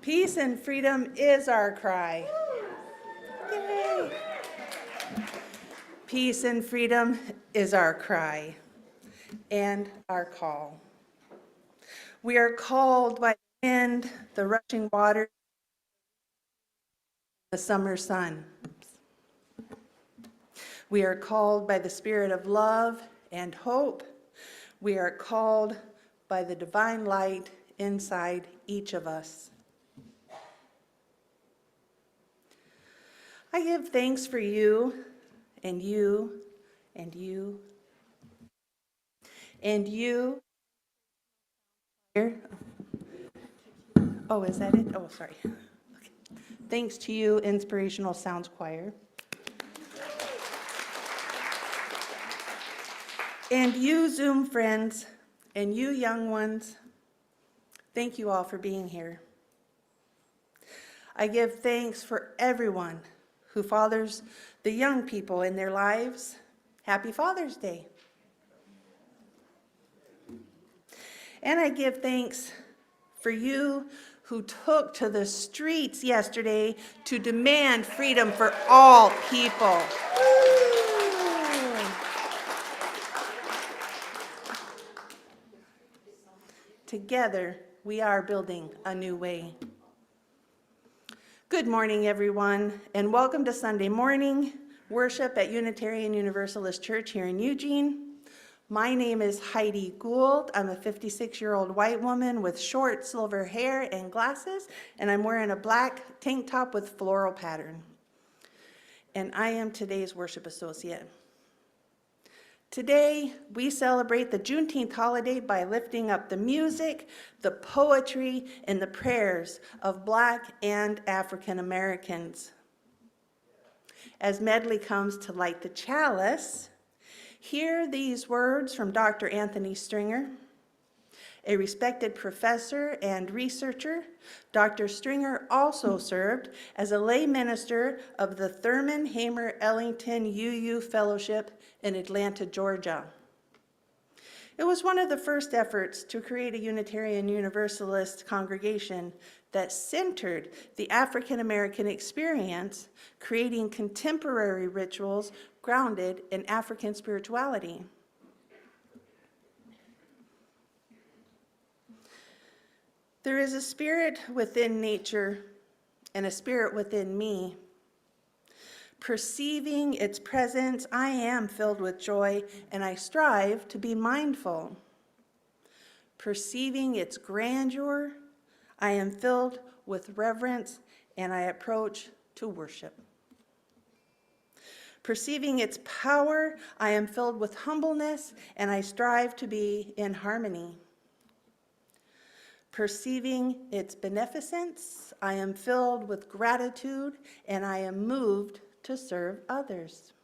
Peace and freedom is our cry. Yay! Peace and freedom is our cry and our call. We are called by the wind, the rushing water, the summer sun. We are called by the spirit of love and hope. We are called by the divine light inside each of us. I give thanks for you and you and you and you. Oh, is that it? Oh, sorry. Okay. Thanks to you, Inspirational Sounds Choir. And you, Zoom friends, and you, young ones, thank you all for being here. I give thanks for everyone who fathers the young people in their lives. Happy Father's Day. And I give thanks for you who took to the streets yesterday to demand freedom for all people. Together, we are building a new way. Good morning, everyone, and welcome to Sunday morning worship at Unitarian Universalist Church here in Eugene. My name is Heidi Gould. I'm a 56-year-old white woman with short silver hair and glasses, and I'm wearing a black tank top with floral pattern. And I am today's worship associate. Today, we celebrate the Juneteenth holiday by lifting up the music, the poetry, and the prayers of Black and African Americans. As Medley comes to light the chalice, hear these words from Dr. Anthony Stringer. A respected professor and researcher, Dr. Stringer also served as a lay minister of the Thurman Hamer Ellington UU Fellowship in Atlanta, Georgia. It was one of the first efforts to create a Unitarian Universalist congregation that centered the African American experience, creating contemporary rituals grounded in African spirituality. There is a spirit within nature and a spirit within me. Perceiving its presence, I am filled with joy, and I strive to be mindful. Perceiving its grandeur, I am filled with reverence, and I approach to worship. Perceiving its power, I am filled with humbleness, and I strive to be in harmony. Perceiving its beneficence, I am filled with gratitude, and I am moved to serve others.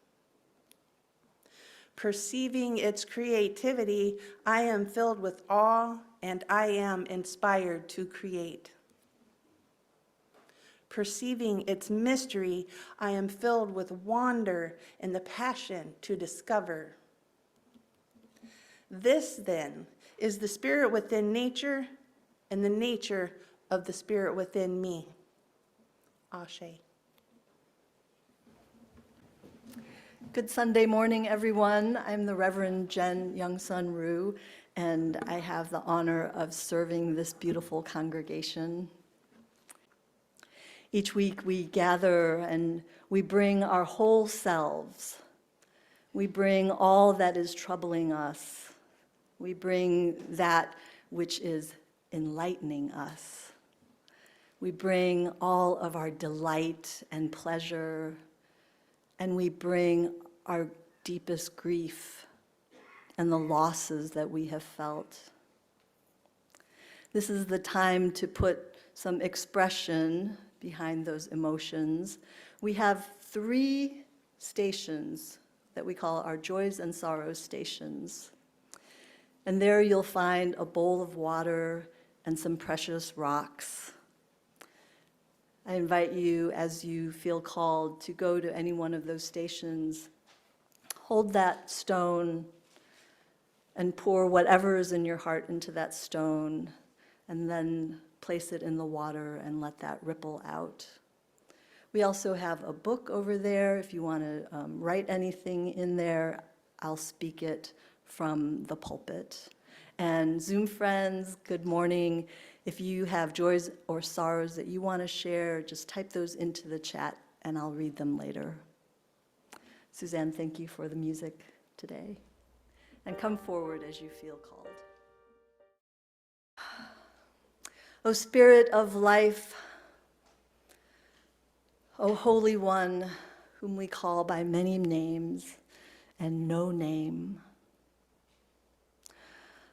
Perceiving its creativity, I am filled with awe, and I am inspired to create. Perceiving its mystery, I am filled with wonder and the passion to discover. This, then, is the spirit within nature and the nature of the spirit within me. Ashe. Good Sunday morning, everyone. I'm the Reverend Jen Youngsun Rue, and I have the honor of serving this beautiful congregation. Each week we gather and we bring our whole selves. We bring all that is troubling us. We bring that which is enlightening us. We bring all of our delight and pleasure, and we bring our deepest grief and the losses that we have felt. This is the time to put some expression behind those emotions. We have 3 stations that we call our joys and sorrows stations. And there you'll find a bowl of water and some precious rocks. I invite you, as you feel called, to go to any one of those stations, hold that stone, and pour whatever is in your heart into that stone, and then place it in the water and let that ripple out. We also have a book over there. If you want to write anything in there, I'll speak it from the pulpit. And Zoom friends, good morning. If you have joys or sorrows that you want to share, just type those into the chat and I'll read them later. Suzanne, thank you for the music today. And come forward as you feel called. O Spirit of life, O Holy One, whom we call by many names and no name.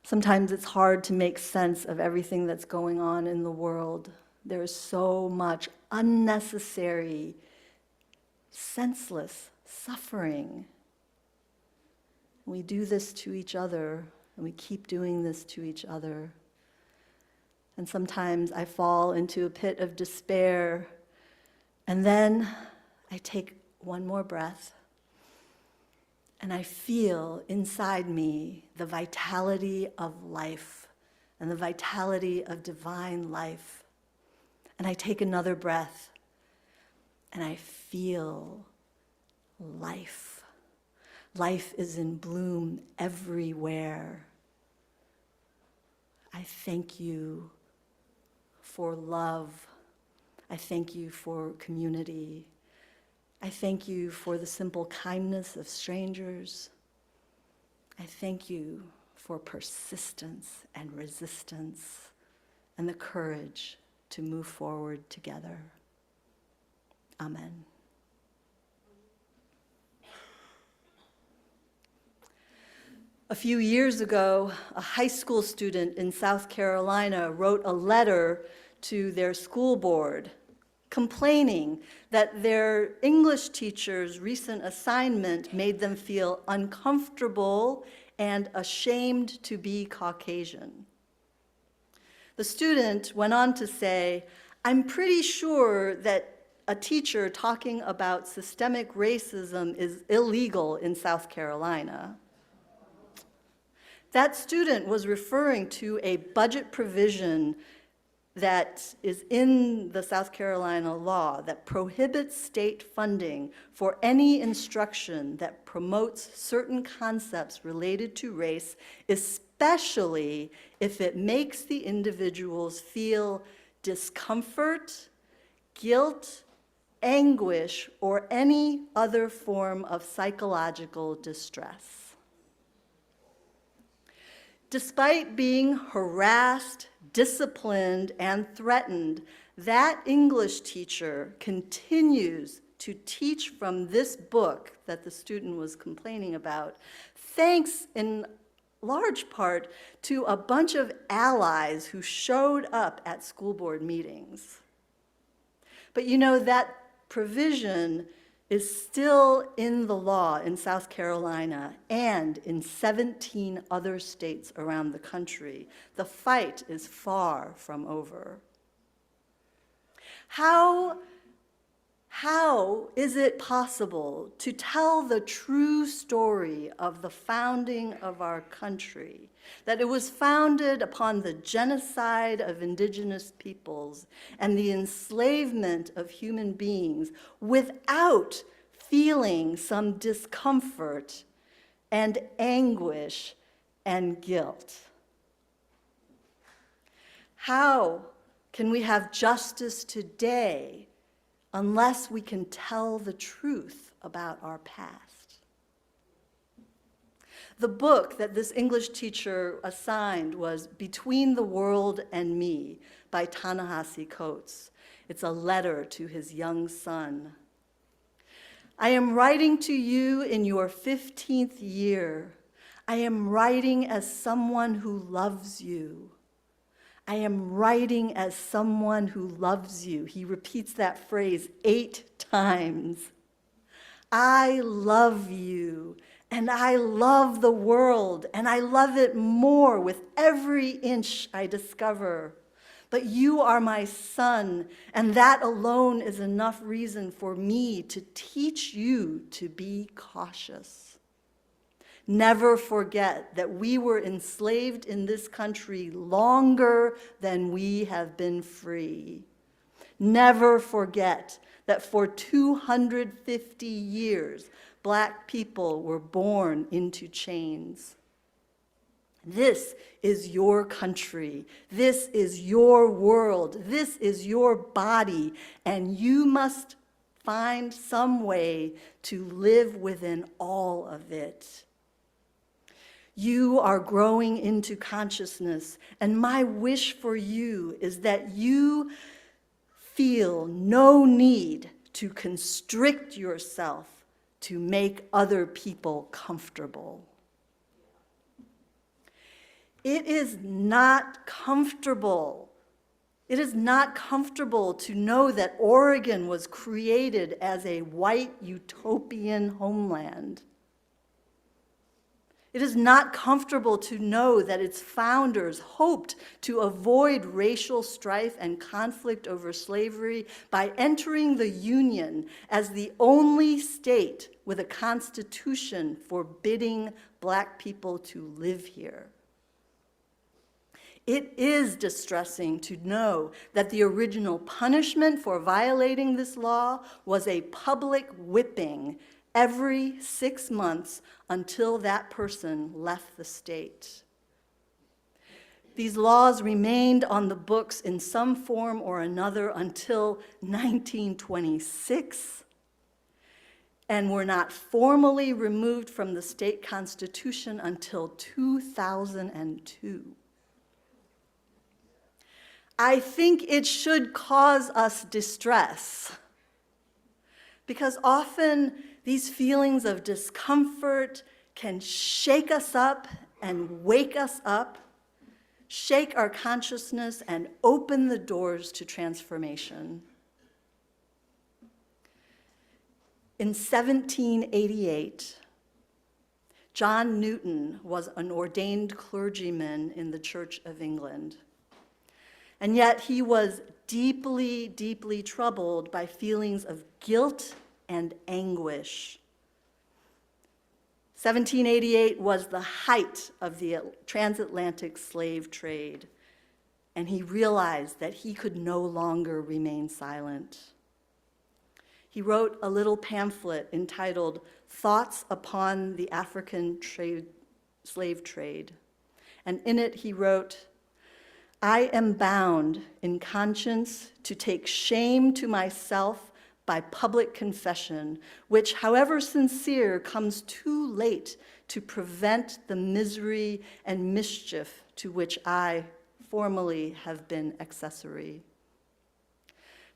Sometimes it's hard to make sense of everything that's going on in the world. There is so much unnecessary, senseless suffering. We do this to each other, and we keep doing this to each other. And sometimes I fall into a pit of despair, and then I take one more breath, and I feel inside me the vitality of life and the vitality of divine life. And I take another breath, and I feel life. Life is in bloom everywhere. I thank you for love. I thank you for community. I thank you for the simple kindness of strangers. I thank you for persistence and resistance and the courage to move forward together. Amen. A few years ago, a high school student in South Carolina wrote a letter to their school board complaining that their English teacher's recent assignment made them feel uncomfortable and ashamed to be Caucasian. The student went on to say, "I'm pretty sure that a teacher talking about systemic racism is illegal in South Carolina." That student was referring to a budget provision that is in the South Carolina law that prohibits state funding for any instruction that promotes certain concepts related to race, especially if it makes the individuals feel discomfort, guilt, anguish, or any other form of psychological distress. Despite being harassed, disciplined, and threatened, that English teacher continues to teach from this book that the student was complaining about, thanks in large part to a bunch of allies who showed up at school board meetings. But you know, that provision is still in the law in South Carolina and in 17 other states around the country. The fight is far from over. How is it possible to tell the true story of the founding of our country, that it was founded upon the genocide of indigenous peoples and the enslavement of human beings, without feeling some discomfort and anguish and guilt? How can we have justice today unless we can tell the truth about our past? The book that this English teacher assigned was Between the World and Me by Ta-Nehisi Coates. It's a letter to his young son. I am writing to you in your 15th year. I am writing as someone who loves you. I am writing as someone who loves you. He repeats that phrase 8 times. I love you, and I love the world, and I love it more with every inch I discover. But you are my son, and that alone is enough reason for me to teach you to be cautious. Never forget that we were enslaved in this country longer than we have been free. Never forget that for 250 years, Black people were born into chains. This is your country. This is your world. This is your body, and you must find some way to live within all of it. You are growing into consciousness, and my wish for you is that you feel no need to constrict yourself to make other people comfortable. It is not comfortable. It is not comfortable to know that Oregon was created as a white utopian homeland. It is not comfortable to know that its founders hoped to avoid racial strife and conflict over slavery by entering the Union as the only state with a constitution forbidding Black people to live here. It is distressing to know that the original punishment for violating this law was a public whipping every 6 months until that person left the state. These laws remained on the books in some form or another until 1926 and were not formally removed from the state constitution until 2002. I think it should cause us distress, because often these feelings of discomfort can shake us up and wake us up, shake our consciousness, and open the doors to transformation. In 1788, John Newton was an ordained clergyman in the Church of England. And yet he was deeply, deeply troubled by feelings of guilt and anguish. 1788 was the height of the transatlantic slave trade, and he realized that he could no longer remain silent. He wrote a little pamphlet entitled Thoughts Upon the African Slave Trade, and in it he wrote, I am bound in conscience to take shame to myself by public confession, which, however sincere, comes too late to prevent the misery and mischief to which I formerly have been accessory.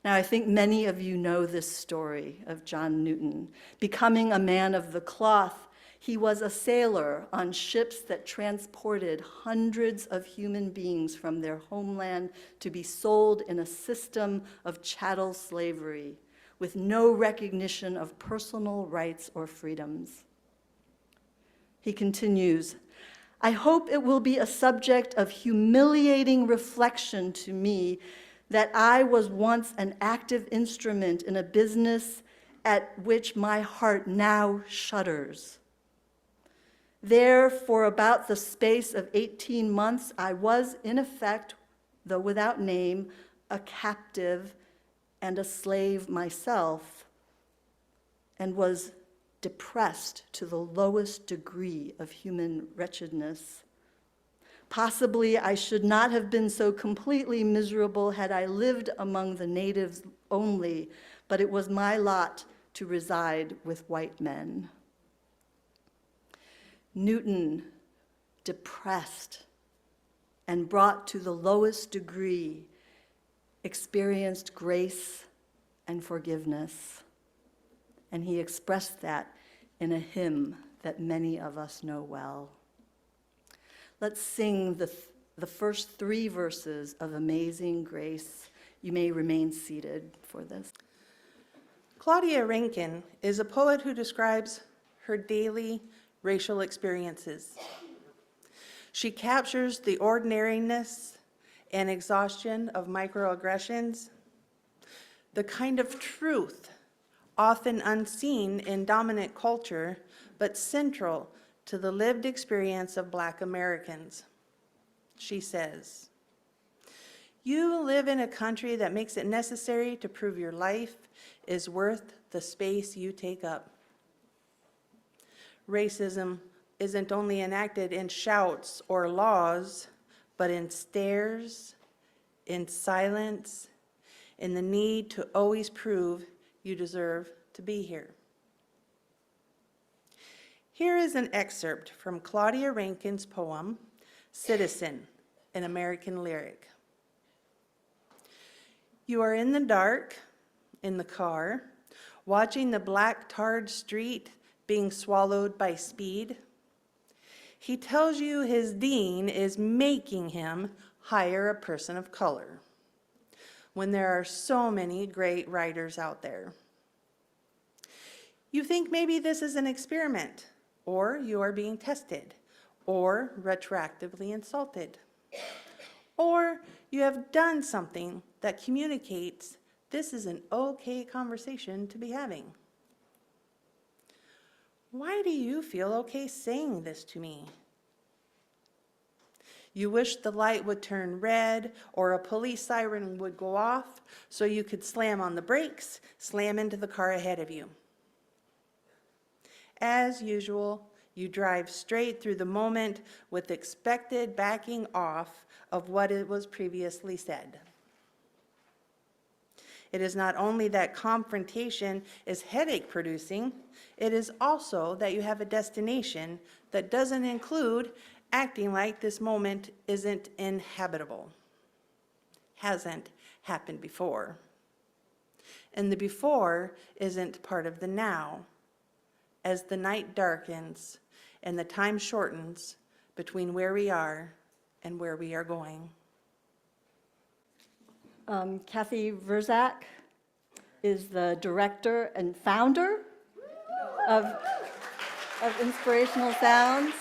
Now, I think many of you know this story of John Newton. Becoming a man of the cloth, he was a sailor on ships that transported hundreds of human beings from their homeland to be sold in a system of chattel slavery with no recognition of personal rights or freedoms. He continues, I hope it will be a subject of humiliating reflection to me that I was once an active instrument in a business at which my heart now shudders. There, for about the space of 18 months, I was, in effect, though without name, a captive and a slave myself, and was depressed to the lowest degree of human wretchedness. Possibly I should not have been so completely miserable had I lived among the natives only, but it was my lot to reside with white men. Newton, depressed and brought to the lowest degree, experienced grace and forgiveness. And he expressed that in a hymn that many of us know well. Let's sing the first 3 verses of Amazing Grace. You may remain seated for this. Claudia Rankine is a poet who describes her daily racial experiences. She captures the ordinariness and exhaustion of microaggressions, the kind of truth often unseen in dominant culture, but central to the lived experience of Black Americans. She says, "You live in a country that makes it necessary to prove your life is worth the space you take up. Racism isn't only enacted in shouts or laws, but in stares, in silence, in the need to always prove you deserve to be here." Here is an excerpt from Claudia Rankine's poem, Citizen, an American Lyric. You are in the dark, in the car, watching the black tarred street being swallowed by speed. He tells you his dean is making him hire a person of color, when there are so many great writers out there. You think maybe this is an experiment, or you are being tested, or retroactively insulted, or you have done something that communicates this is an okay conversation to be having. Why do you feel okay saying this to me? You wish the light would turn red or a police siren would go off so you could slam on the brakes, slam into the car ahead of you. As usual, you drive straight through the moment with expected backing off of what it was previously said. It is not only that confrontation is headache-producing, it is also that you have a destination that doesn't include acting like this moment isn't inhabitable, hasn't happened before. And the before isn't part of the now, as the night darkens and the time shortens between where we are and where we are going. Kathy Verzak is the director and founder of Inspirational Sounds.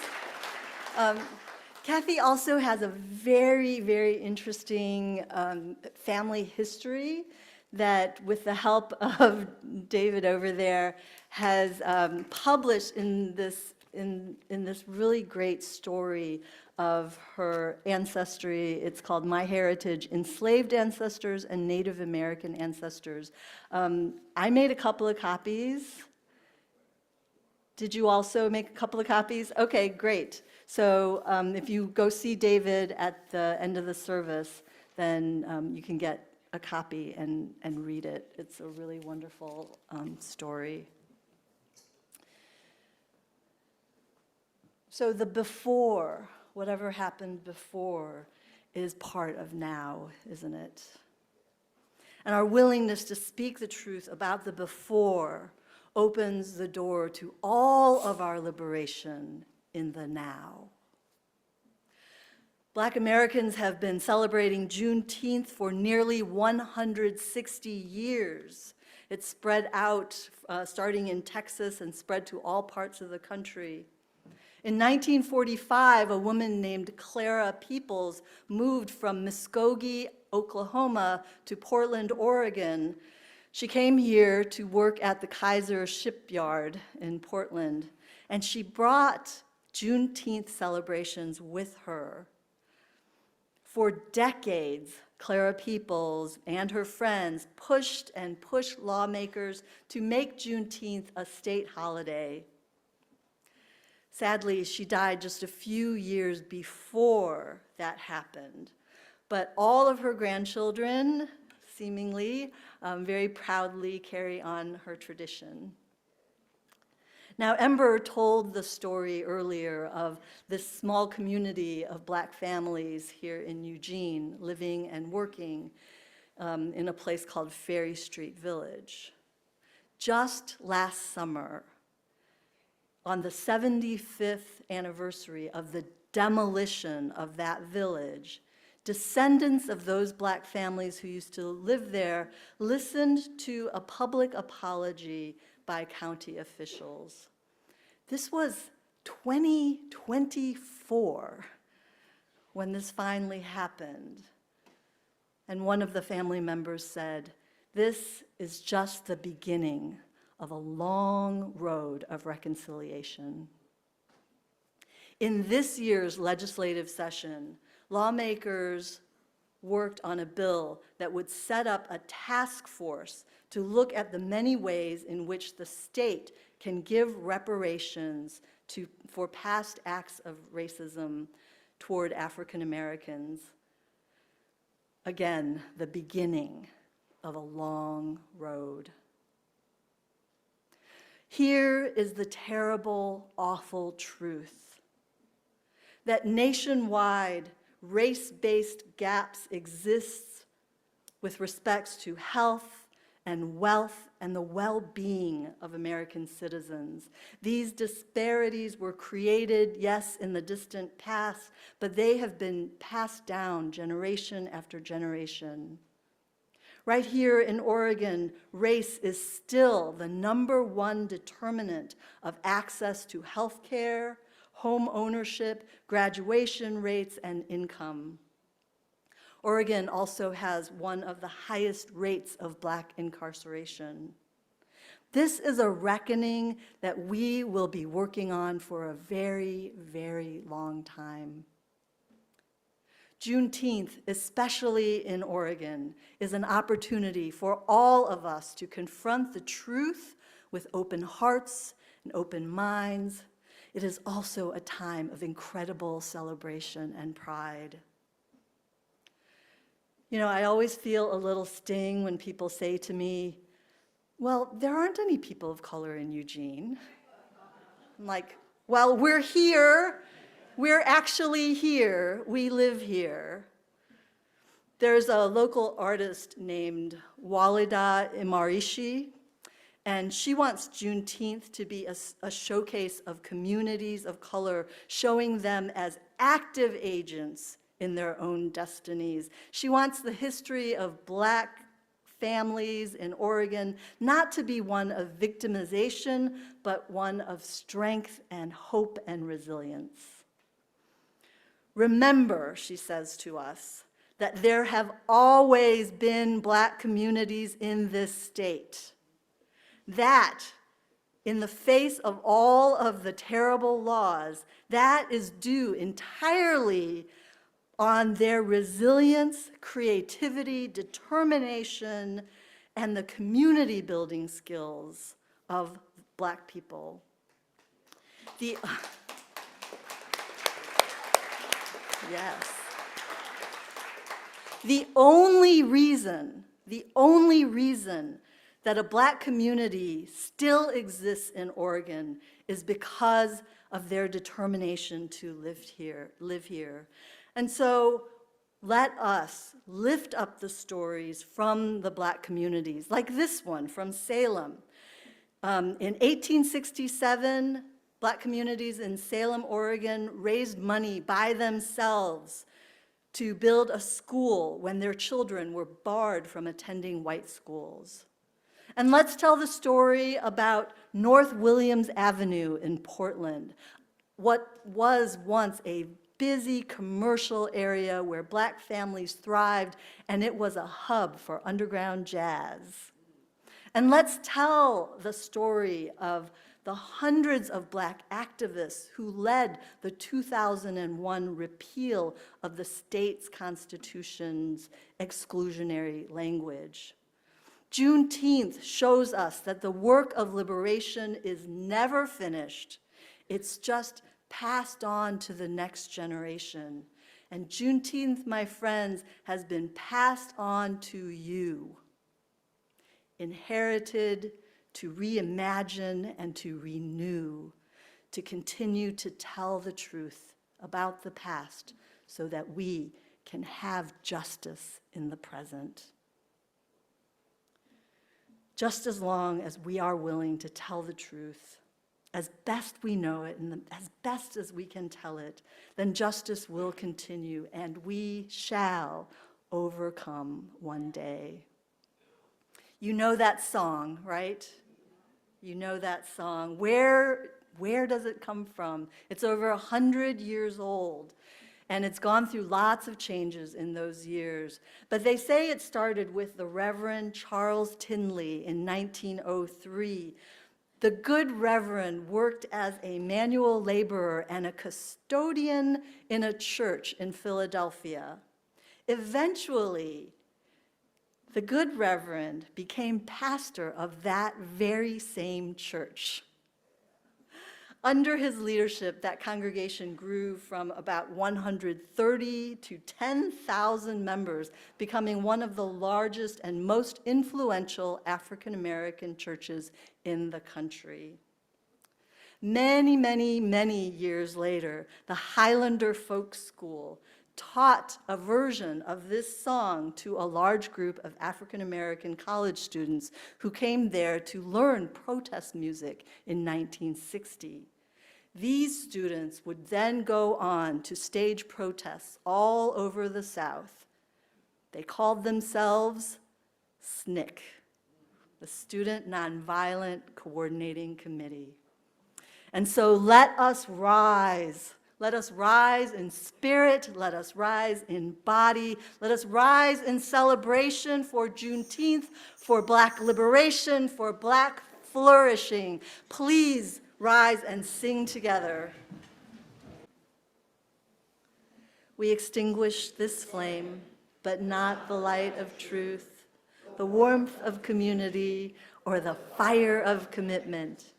Kathy also has a very, very interesting family history that, with the help of David over there, has published in this really great story of her ancestry. It's called My Heritage: Enslaved Ancestors and Native American Ancestors. I made a couple of copies. Did you also make a couple of copies? Okay, great. So if you go see David at the end of the service, then you can get a copy and read it. It's a really wonderful story. So the before, whatever happened before, is part of now, isn't it? And our willingness to speak the truth about the before opens the door to all of our liberation in the now. Black Americans have been celebrating Juneteenth for nearly 160 years. It spread out, starting in Texas, and spread to all parts of the country. In 1945, a woman named Clara Peoples moved from Muskogee, Oklahoma, to Portland, Oregon. She came here to work at the Kaiser shipyard in Portland, and she brought Juneteenth celebrations with her. For decades, Clara Peoples and her friends pushed and pushed lawmakers to make Juneteenth a state holiday. Sadly, she died just a few years before that happened. But all of her grandchildren, seemingly, very proudly carry on her tradition. Now, Ember told the story earlier of this small community of Black families here in Eugene, living and working in a place called Ferry Street Village. Just last summer, on the 75th anniversary of the demolition of that village, descendants of those Black families who used to live there listened to a public apology by county officials. This was 2024 when this finally happened. And one of the family members said, "This is just the beginning of a long road of reconciliation." In this year's legislative session, lawmakers worked on a bill that would set up a task force to look at the many ways in which the state can give reparations for past acts of racism toward African Americans. Again, the beginning of a long road. Here is the terrible, awful truth that nationwide race-based gaps exist with respects to health and wealth and the well-being of American citizens. These disparities were created, yes, in the distant past, but they have been passed down generation after generation. Right here in Oregon, race is still the #1 determinant of access to health care, home ownership, graduation rates, and income. Oregon also has one of the highest rates of Black incarceration. This is a reckoning that we will be working on for a very, very long time. Juneteenth, especially in Oregon, is an opportunity for all of us to confront the truth with open hearts and open minds. It is also a time of incredible celebration and pride. You know, I always feel a little sting when people say to me, well, there aren't any people of color in Eugene. I'm like, well, we're here. We're actually here. We live here. There's a local artist named Walida Imarishi, and she wants Juneteenth to be a showcase of communities of color, showing them as active agents in their own destinies. She wants the history of Black families in Oregon not to be one of victimization, but one of strength and hope and resilience. Remember, she says to us, that there have always been Black communities in this state. That, in the face of all of the terrible laws, that is due entirely on their resilience, creativity, determination, and the community building skills of Black people. Yes. The only reason that a Black community still exists in Oregon is because of their determination to live here. And so let us lift up the stories from the Black communities, like this one from Salem. In 1867, Black communities in Salem, Oregon raised money by themselves to build a school when their children were barred from attending white schools. And let's tell the story about North Williams Avenue in Portland, what was once a busy commercial area where Black families thrived, and it was a hub for underground jazz. And let's tell the story of the hundreds of Black activists who led the 2001 repeal of the state's constitution's exclusionary language. Juneteenth shows us that the work of liberation is never finished. It's just passed on to the next generation. And Juneteenth, my friends, has been passed on to you, inherited, to reimagine and to renew, to continue to tell the truth about the past so that we can have justice in the present. Just as long as we are willing to tell the truth, as best we know it and as best as we can tell it, then justice will continue and we shall overcome one day. You know that song, right? You know that song. Where does it come from? It's over 100 years old, and it's gone through lots of changes in those years. But they say it started with the Reverend Charles Tinley in 1903, The good Reverend worked as a manual laborer and a custodian in a church in Philadelphia. Eventually, the good Reverend became pastor of that very same church. Under his leadership, that congregation grew from about 130 to 10,000 members, becoming one of the largest and most influential African American churches in the country. Many, many, many years later, the Highlander Folk School taught a version of this song to a large group of African American college students who came there to learn protest music in 1960. These students would then go on to stage protests all over the South. They called themselves SNCC, the Student Nonviolent Coordinating Committee. And so let us rise. Let us rise in spirit. Let us rise in body. Let us rise in celebration for Juneteenth, for Black liberation, for Black flourishing. Please rise and sing together. We extinguish this flame, but not the light of truth, the warmth of community, or the fire of commitment.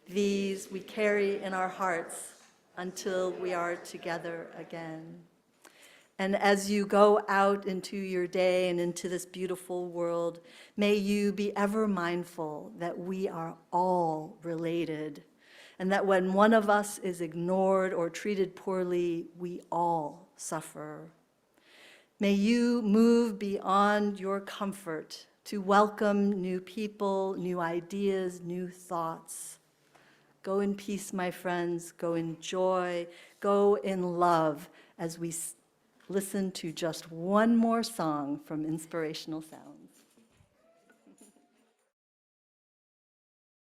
These we carry in our hearts until we are together again. And as you go out into your day and into this beautiful world, may you be ever mindful that we are all related, and that when one of us is ignored or treated poorly, we all suffer. May you move beyond your comfort to welcome new people, new ideas, new thoughts. Go in peace, my friends. Go in joy. Go in love as we listen to just one more song from Inspirational Sound.